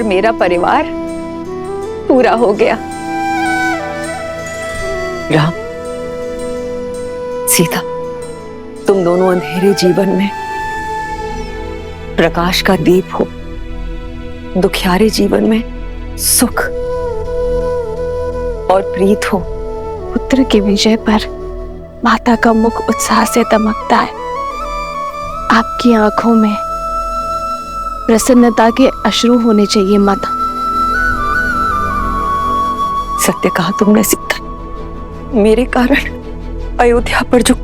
और मेरा परिवार पूरा हो गया। राम, सीता, तुम दोनों अंधेरे जीवन में प्रकाश का दीप हो, दुखियारे जीवन में सुख और प्रीत हो। पुत्र की विजय पर माता का मुख उत्साह से दमकता है। आपकी आंखों में प्रसन्नता के अश्रु होने चाहिए माता। सत्य कहा तुमने सीता। मेरे कारण अयोध्या पर जो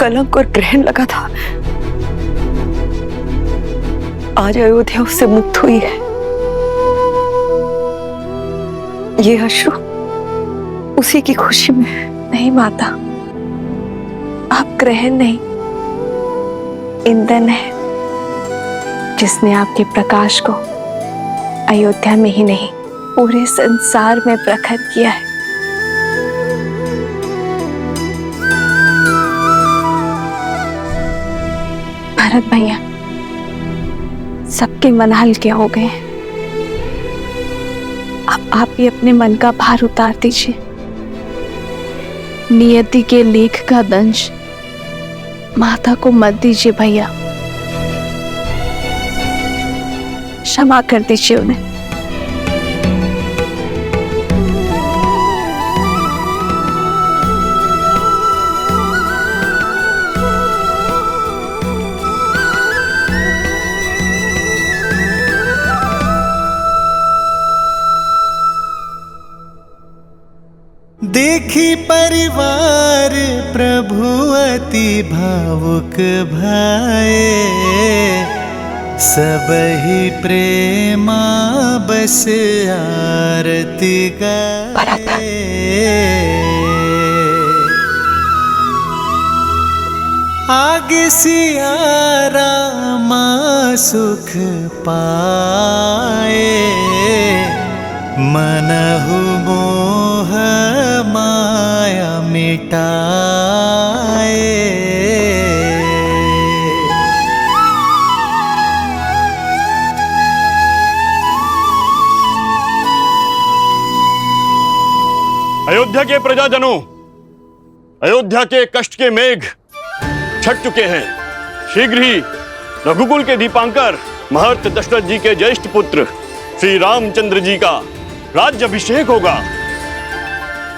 कलंक और ग्रहण लगा था, आज अयोध्या उससे मुक्त हुई है। ये अश्रु उसी की खुशी में। नहीं माता, आप ग्रहण नहीं, ईंधन है जिसने आपके प्रकाश को अयोध्या में ही नहीं पूरे संसार में प्रखर किया है। भरत भैया, सबके मन हल्के हो गए हैं। अब आप भी अपने मन का भार उतार दीजिए। नियति के लेख का दंश माता को मत दीजिए भैया, क्षमा कर दीजिए उन्हें। देखी परिवार प्रभु अति भावुक भाए, सबहि प्रेमा बस आरती गाए। आगे सिया रामा सुख पाए, मनहु मोह माया मिटाए। अयोध्या के प्रजाजनों, अयोध्या के कष्ट के मेघ छट चुके हैं। शीघ्र ही रघुकुल के दीपांकर महर्ष दशरथ जी के ज्येष्ठ पुत्र श्री रामचंद्र जी का राज्याभिषेक होगा।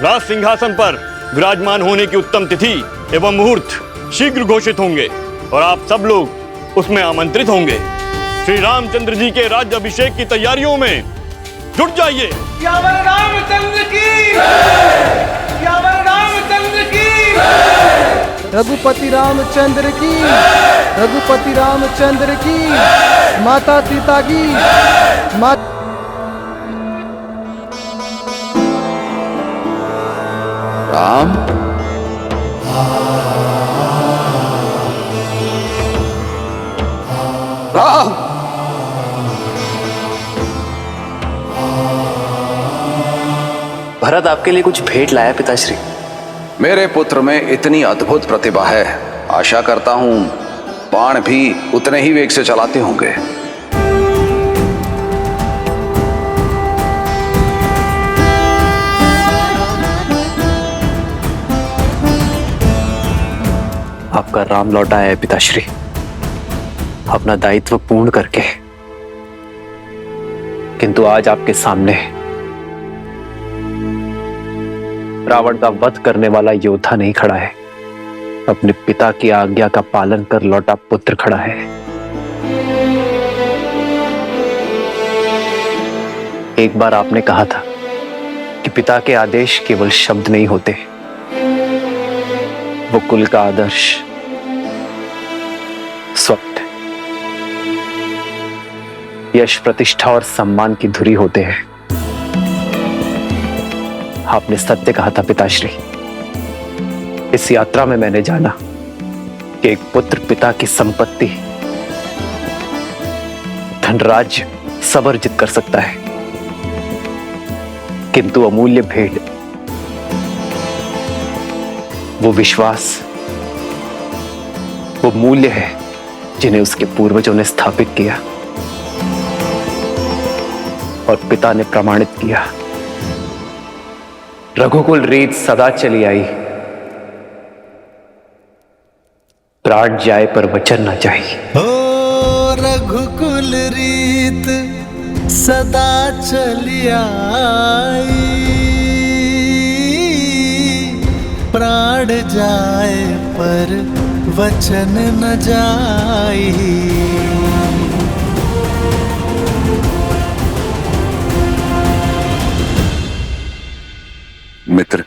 राज सिंहासन पर विराजमान होने की उत्तम तिथि एवं मुहूर्त शीघ्र घोषित होंगे और आप सब लोग उसमें आमंत्रित होंगे। श्री रामचंद्र जी के राज्याभिषेक की तैयारियों में जुट जाइए। सियावर रामचंद्र की जय! सियावर रामचंद्र की जय! रघुपति रामचंद्र की, रघुपति रामचंद्र की, माता सीता की, राम, राम, भरत आपके लिए कुछ भेंट लाया पिताश्री। मेरे पुत्र में इतनी अद्भुत प्रतिभा है, आशा करता हूं बाण भी उतने ही वेग से चलाते होंगे। आपका राम लौटा है पिताश्री, अपना दायित्व पूर्ण करके। किंतु आज आपके सामने रावण का वध करने वाला योद्धा नहीं खड़ा है, अपने पिता की आज्ञा का पालन कर लौटा पुत्र खड़ा है। एक बार आपने कहा था कि पिता के आदेश केवल शब्द नहीं होते, वो कुल का आदर्श स्वप्न, यश, प्रतिष्ठा और सम्मान की धुरी होते हैं। आपने सत्य कहा था पिताश्री। इस यात्रा में मैंने जाना कि एक पुत्र पिता की संपत्ति, धनराज्य सब अर्जित कर सकता है, किंतु अमूल्य भेंट, वो विश्वास, वो मूल्य है जिन्हें उसके पूर्वजों ने स्थापित किया। और पिता ने प्रमाणित किया। रघुकुल रीत सदा चली आई, प्राण जाए पर वचन न जाए। ओ रघुकुल रीत सदा चली आई, प्राण जाए पर वचन न जाई। मित्र,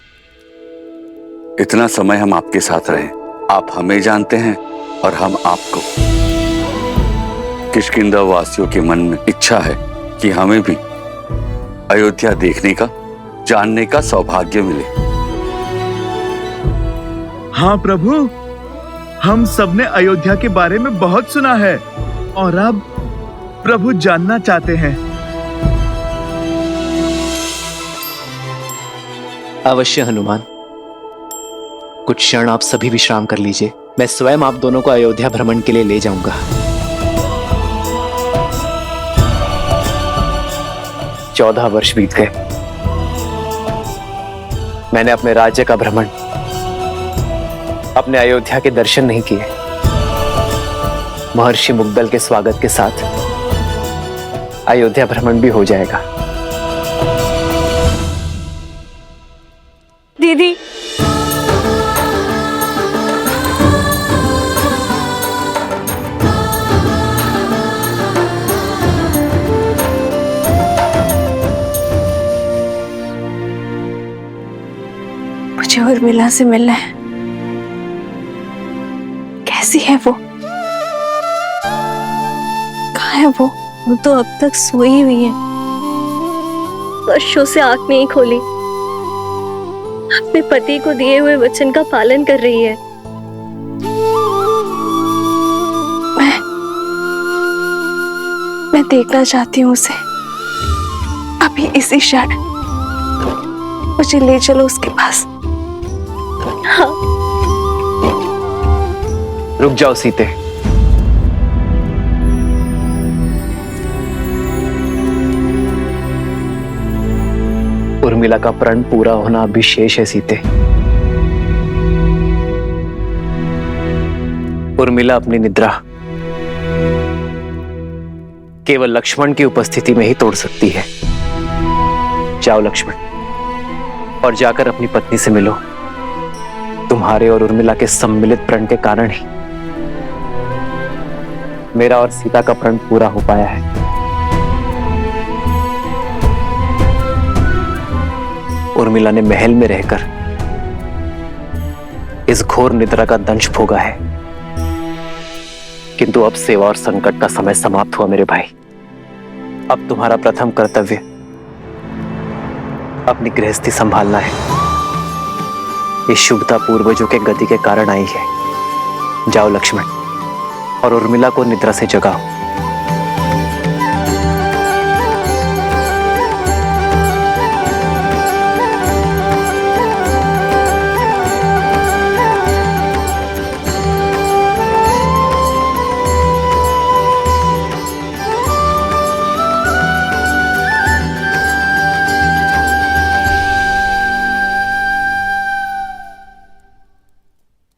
इतना समय हम आपके साथ रहे, आप हमें जानते हैं और हम आपको। किष्किंधा वासियों के मन में इच्छा है कि हमें भी अयोध्या देखने का, जानने का सौभाग्य मिले। हाँ प्रभु, हम सबने अयोध्या के बारे में बहुत सुना है और अब प्रभु जानना चाहते हैं। अवश्य हनुमान, कुछ क्षण आप सभी विश्राम कर लीजिए। मैं स्वयं आप दोनों को अयोध्या भ्रमण के लिए ले जाऊंगा। 14 वर्ष बीत गए, मैंने अपने राज्य का भ्रमण, अपने अयोध्या के दर्शन नहीं किए। महर्षि मुग्दल के स्वागत के साथ अयोध्या भ्रमण भी हो जाएगा। दीदी, मुझे उर्मिला से मिलना है। कैसी है वो? कहाँ है वो? वो तो अब तक सोई हुई है, वर्षों से आंख नहीं खोली। अपने पति को दिए हुए वचन का पालन कर रही है। मैं देखना चाहती हूँ उसे, अभी इसी क्षण। मुझे ले चलो उसके पास। हाँ। रुक जाओ सीते। उर्मिला का प्रण पूरा होना अभी शेष है सीते। उर्मिला अपनी निद्रा केवल लक्ष्मण की उपस्थिति में ही तोड़ सकती है। जाओ लक्ष्मण, और जाकर अपनी पत्नी से मिलो। तुम्हारे और उर्मिला के सम्मिलित प्रण के कारण ही मेरा और सीता का प्रण पूरा हो पाया है। उर्मिला ने महल में रहकर इस घोर निद्रा का दंश भोगा है, किंतु अब सेवा और संकट का समय समाप्त हुआ मेरे भाई। अब तुम्हारा प्रथम कर्तव्य अपनी गृहस्थी संभालना है। ये शुभता पूर्वजों के गति के कारण आई है। जाओ लक्ष्मण, और उर्मिला को निद्रा से जगाओ।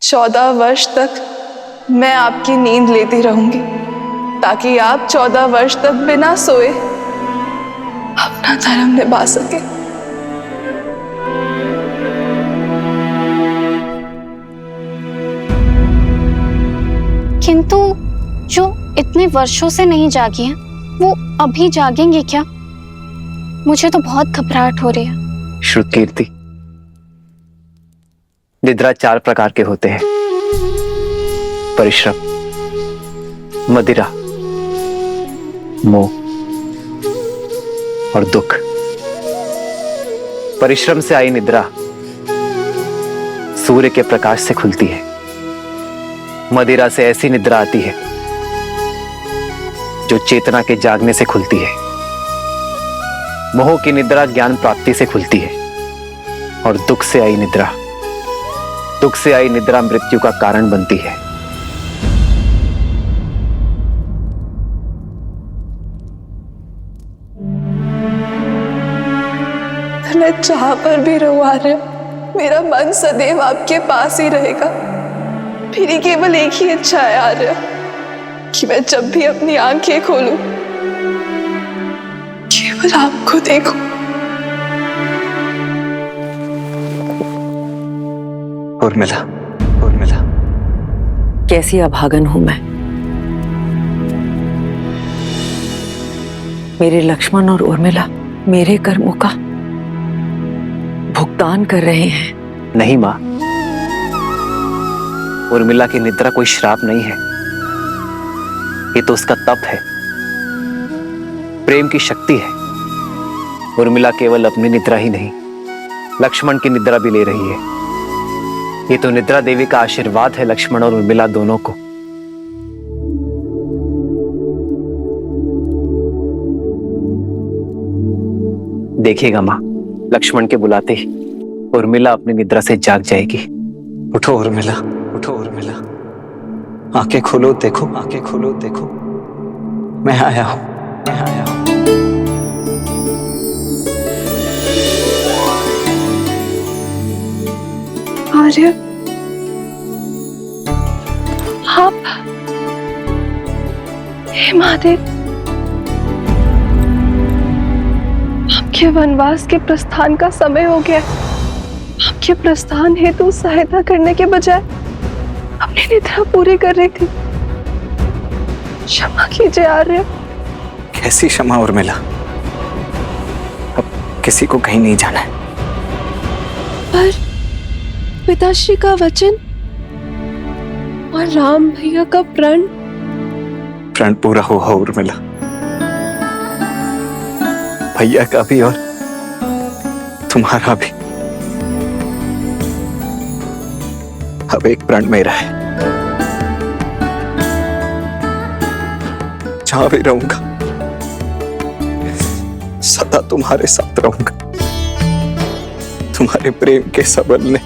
चौदह वर्ष तक मैं आपकी नींद लेती रहूंगी, ताकि आप 14 वर्ष तक बिना सोए अपना धर्म निभा सके। किंतु जो इतने वर्षों से नहीं जागी हैं, वो अभी जागेंगे क्या? मुझे तो बहुत घबराहट हो रही है। श्रुतकीर्ति, निद्रा 4 प्रकार के होते हैं: परिश्रम, मदिरा, मोह और दुख। परिश्रम से आई निद्रा सूर्य के प्रकाश से खुलती है। मदिरा से ऐसी निद्रा आती है जो चेतना के जागने से खुलती है। मोह की निद्रा ज्ञान प्राप्ति से खुलती है। और दुख से आई निद्रा मृत्यु का कारण बनती है। जहां पर भी रहो आर्य, मेरा मन सदैव आपके पास ही रहेगा। मेरी केवल एक ही इच्छा है आर्य, कि मैं जब भी अपनी आंखें खोलूं केवल आपको देखूं। उर्मिला, कैसी अभागन हूं मैं। मेरे लक्ष्मण और उर्मिला मेरे कर्मों का भुगतान कर रहे हैं। नहीं माँ, उर्मिला की निद्रा कोई श्राप नहीं है, ये तो उसका तप है, प्रेम की शक्ति है। उर्मिला केवल अपनी निद्रा ही नहीं, लक्ष्मण की निद्रा भी ले रही है। ये तो निद्रा देवी का आशीर्वाद है लक्ष्मण और उर्मिला दोनों को। देखिएगा माँ, लक्ष्मण के बुलाते ही उर्मिला अपनी निद्रा से जाग जाएगी। उठो उर्मिला, उठो उर्मिला, आंखें खोलो देखो, आंखें खोलो देखो, मैं आया हूं, मैं आया हूं। आर्य, आप, हे महादेव, आपके वनवास के प्रस्थान का समय हो गया। आपके प्रस्थान हेतु सहायता करने के बजाय अपनी निद्रा पूरी कर रही थी। क्षमा कीजिए आर्य। कैसी क्षमा उर्मिला, अब किसी को कहीं नहीं जाना है। पर पिताश्री का वचन और राम भैया का प्रण पूरा हुआ उर्मिला, भैया का भी और तुम्हारा भी। अब एक प्रण मेरा है, जहां भी रहूंगा सदा तुम्हारे साथ रहूंगा। तुम्हारे प्रेम के सबल ने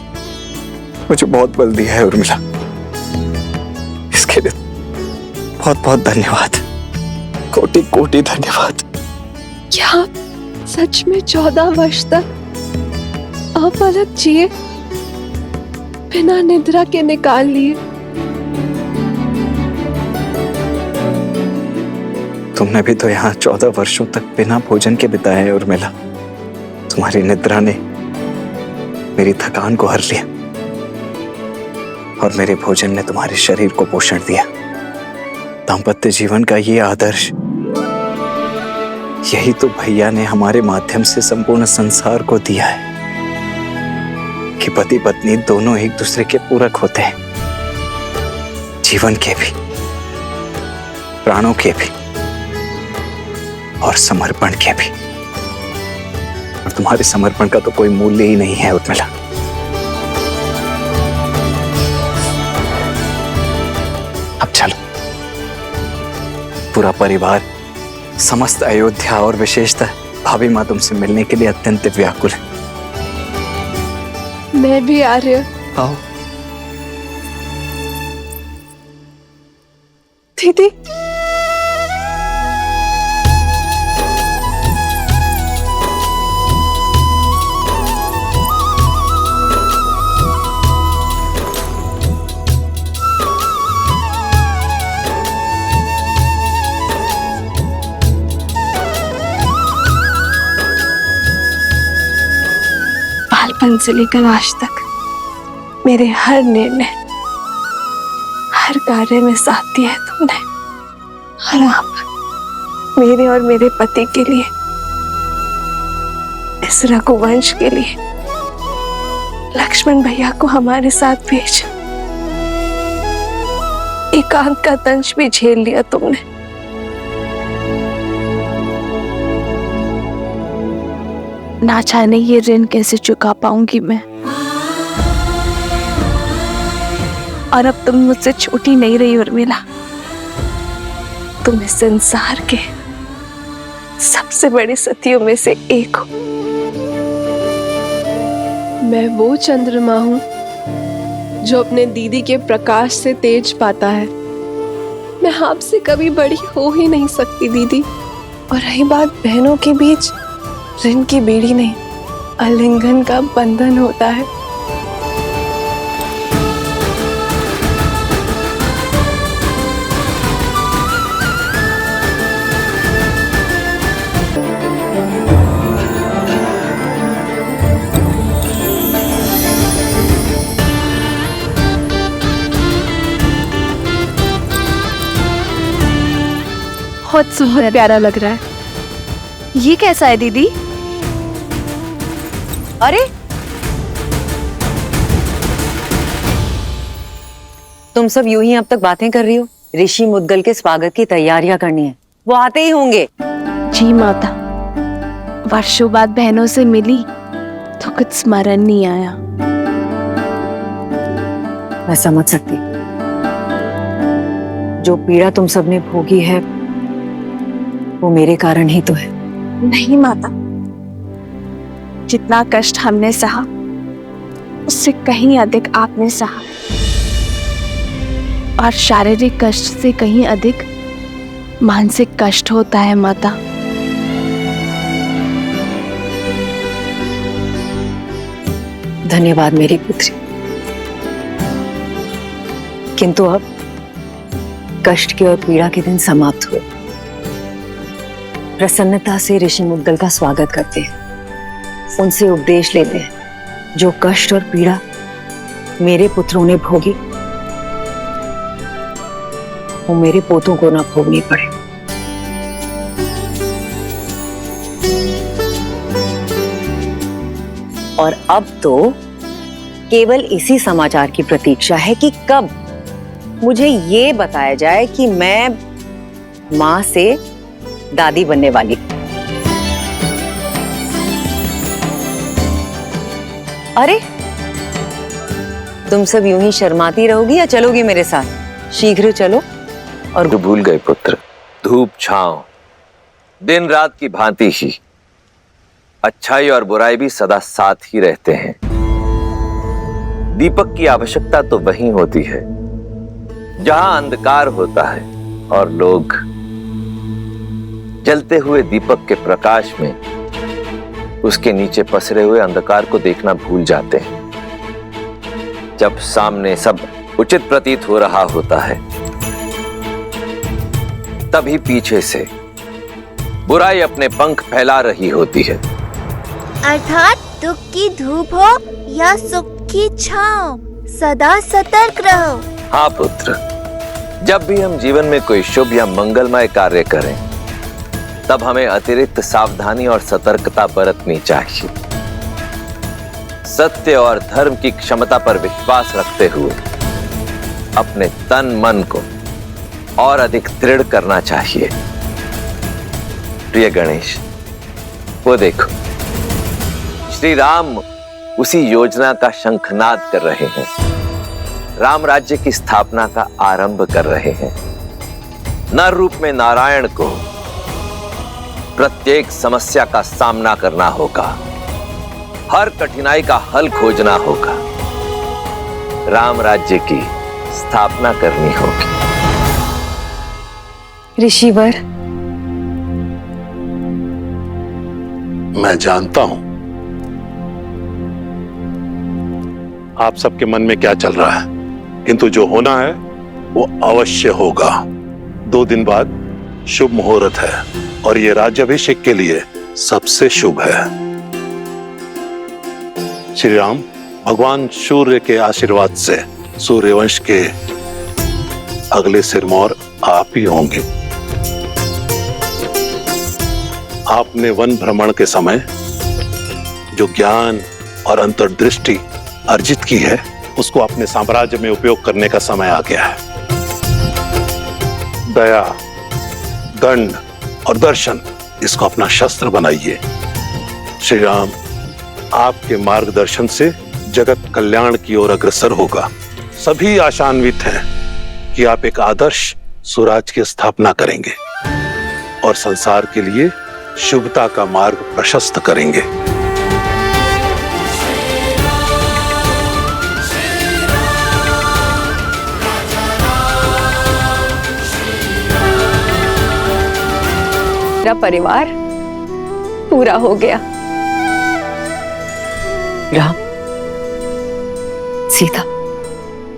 मुझे बहुत बल दिया है उर्मिला, इसके लिए बहुत बहुत धन्यवाद, कोटि कोटि धन्यवाद। क्या आप सच में 14 वर्ष तक अपलक जिए, बिना निद्रा के निकाल लिए? तुमने भी तो यहाँ 14 वर्षों तक बिना भोजन के बिताए हैं उर्मिला। तुम्हारी निद्रा ने मेरी थकान को हर लिया और मेरे भोजन ने तुम्हारे शरीर को पोषण दिया। दाम्पत्य जीवन का ये आदर्श, यही तो भैया ने हमारे माध्यम से संपूर्ण संसार को दिया है, कि पति पत्नी दोनों एक दूसरे के पूरक होते हैं, जीवन के भी, प्राणों के भी और समर्पण के भी। और तुम्हारे समर्पण का तो कोई मूल्य ही नहीं है उर्मिला। अब चलो, पूरा परिवार, समस्त अयोध्या और विशेषतः भाभी माँ तुमसे मिलने के लिए अत्यंत व्याकुल है। मैं भी आर्य। आओ दीदी, बालपन से लेकर आज तक मेरे हर निर्णय, हर कार्य में साथ दिया है तुमने। और आप मेरे और मेरे पति के लिए, इस रघुवंश के लिए लक्ष्मण भैया को हमारे साथ भेजा। एकांत का दंश भी झेल लिया तुमने। ना जाने ये ऋण कैसे चुका पाऊंगी मैं। और अब तुम मुझसे छोटी नहीं रही उर्मिला, तुम इस संसार के सबसे बड़ी सतियों में से एक हो। मैं वो चंद्रमा हूं जो अपने दीदी के प्रकाश से तेज पाता है। मैं आपसे कभी बड़ी हो ही नहीं सकती दीदी। और रही बात बहनों के बीच ऋण की बेड़ी नहीं, आलिंगन का बंधन होता है। बहुत प्यारा लग रहा है। ये कैसा है दीदी? अरे तुम सब यूं ही अब तक बातें कर रही हो? ऋषि मुद्गल के स्वागत की तैयारियां करनी है, वो आते ही होंगे। जी माता, वर्षों बाद बहनों से मिली तो कुछ स्मरण नहीं आया। मैं समझ सकती, जो पीड़ा तुम सबने भोगी है वो मेरे कारण ही तो है। नहीं माता, जितना कष्ट हमने सहा उससे कहीं अधिक आपने सहा, और शारीरिक कष्ट से कहीं अधिक मानसिक कष्ट होता है माता। धन्यवाद मेरी पुत्री, किंतु अब कष्ट के और पीड़ा के दिन समाप्त हुए। प्रसन्नता से ऋषि मुद्गल का स्वागत करते हैं, उनसे उपदेश लेते हैं। जो कष्ट और पीड़ा मेरे पुत्रों ने भोगी वो मेरे पोतों को ना भोगनी पड़े। और अब तो केवल इसी समाचार की प्रतीक्षा है कि कब मुझे ये बताया जाए कि मैं मां से दादी बनने वाली। अरे तुम सब यूं ही शर्माती रहोगी या चलोगी मेरे साथ? शीघ्र चलो। और भूल गए पुत्र, धूप छांव दिन रात की भांति ही अच्छाई और बुराई भी सदा साथ ही रहते हैं। दीपक की आवश्यकता तो वहीं होती है जहां अंधकार होता है, और लोग जलते हुए दीपक के प्रकाश में उसके नीचे पसरे हुए अंधकार को देखना भूल जाते हैं। जब सामने सब उचित प्रतीत हो रहा होता है, तभी पीछे से बुराई अपने पंख फैला रही होती है। अर्थात दुख की धूप हो या सुख की छांव, सदा सतर्क रहो। हाँ पुत्र, जब भी हम जीवन में कोई शुभ या मंगलमय कार्य करें, तब हमें अतिरिक्त सावधानी और सतर्कता बरतनी चाहिए। सत्य और धर्म की क्षमता पर विश्वास रखते हुए अपने तन मन को और अधिक दृढ़ करना चाहिए। प्रिय गणेश, वो देखो, श्री राम उसी योजना का शंखनाद कर रहे हैं, राम राज्य की स्थापना का आरंभ कर रहे हैं। नर रूप में नारायण को प्रत्येक समस्या का सामना करना होगा, हर कठिनाई का हल खोजना होगा, राम राज्य की स्थापना करनी होगी। ऋषिवर, मैं जानता हूं आप सबके मन में क्या चल रहा है, किंतु जो होना है वो अवश्य होगा। 2 दिन बाद शुभ मुहूर्त है और ये राज्याभिषेक के लिए सबसे शुभ है। श्री राम भगवान सूर्य के आशीर्वाद से सूर्यवंश के अगले सिरमौर आप ही होंगे। आपने वन भ्रमण के समय जो ज्ञान और अंतर्दृष्टि अर्जित की है, उसको अपने साम्राज्य में उपयोग करने का समय आ गया है। दया, दंड और दर्शन, इसको अपना शस्त्र बनाइए। श्री राम आपके मार्गदर्शन से जगत कल्याण की ओर अग्रसर होगा। सभी आशान्वित हैं कि आप एक आदर्श स्वराज की स्थापना करेंगे और संसार के लिए शुभता का मार्ग प्रशस्त करेंगे। मेरा परिवार पूरा हो गया। राम, सीता,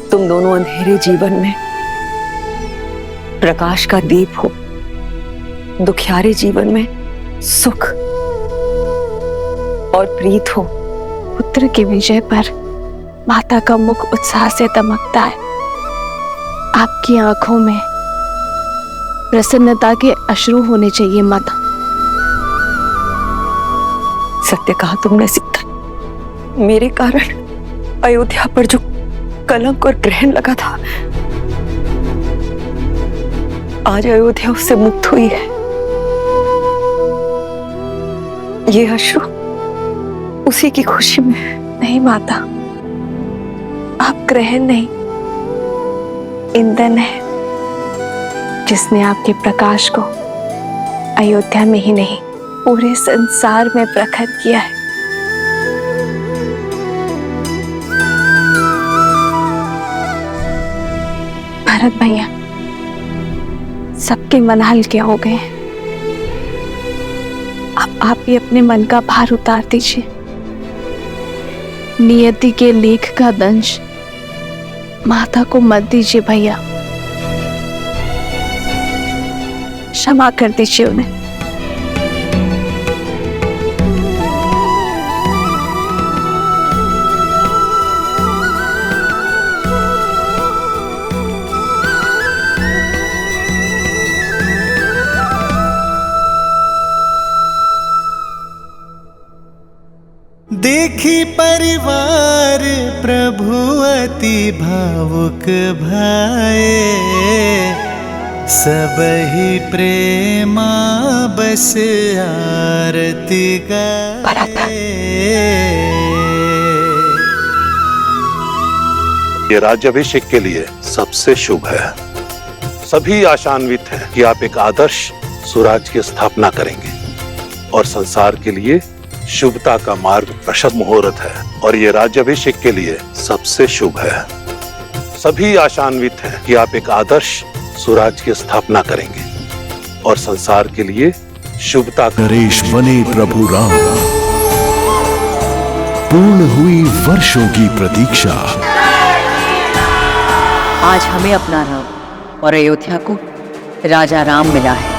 तुम दोनों अंधेरे जीवन में प्रकाश का दीप हो, दुखियारे जीवन में सुख और प्रीत हो। पुत्र की विजय पर माता का मुख उत्साह से दमकता है। आपकी आंखों में प्रसन्नता के अश्रु होने चाहिए माता। सत्य कहा तुमने सीता। मेरे कारण अयोध्या पर जो कलंक और ग्रहण लगा था, आज अयोध्या उससे मुक्त हुई है। ये अश्रु उसी की खुशी में। नहीं माता, आप ग्रहण नहीं, ईंधन है जिसने आपके प्रकाश को अयोध्या में ही नहीं पूरे संसार में प्रखर किया है। भरत भैया, सबके मन हल्के हो गए हैं। अब आप भी अपने मन का भार उतार दीजिए। नियति के लेख का दंश माता को मत दीजिए भैया, क्षमा कर दीजिए उन्हें। देखी परिवार प्रभु अति भावुक भाए, सब ही प्रेमा बस आरती गाए। ये राज्याभिषेक के लिए सबसे शुभ है। सभी आशान्वित हैं कि आप एक आदर्श स्वराज्य की स्थापना करेंगे और संसार के लिए शुभता का मार्ग प्रशस्त मुहूर्त है। और ये राज्याभिषेक के लिए सबसे शुभ है। सभी आशान्वित हैं कि आप एक आदर्श स्वराज्य की स्थापना करेंगे और संसार के लिए शुभता का नरेश बने प्रभु राम। पूर्ण हुई वर्षों की प्रतीक्षा। आज हमें अपना राम और अयोध्या को राजा राम मिला है।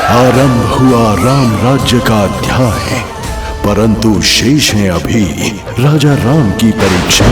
आरंभ हुआ राम राज्य का अध्याय, परंतु शेष है अभी राजा राम की परीक्षा।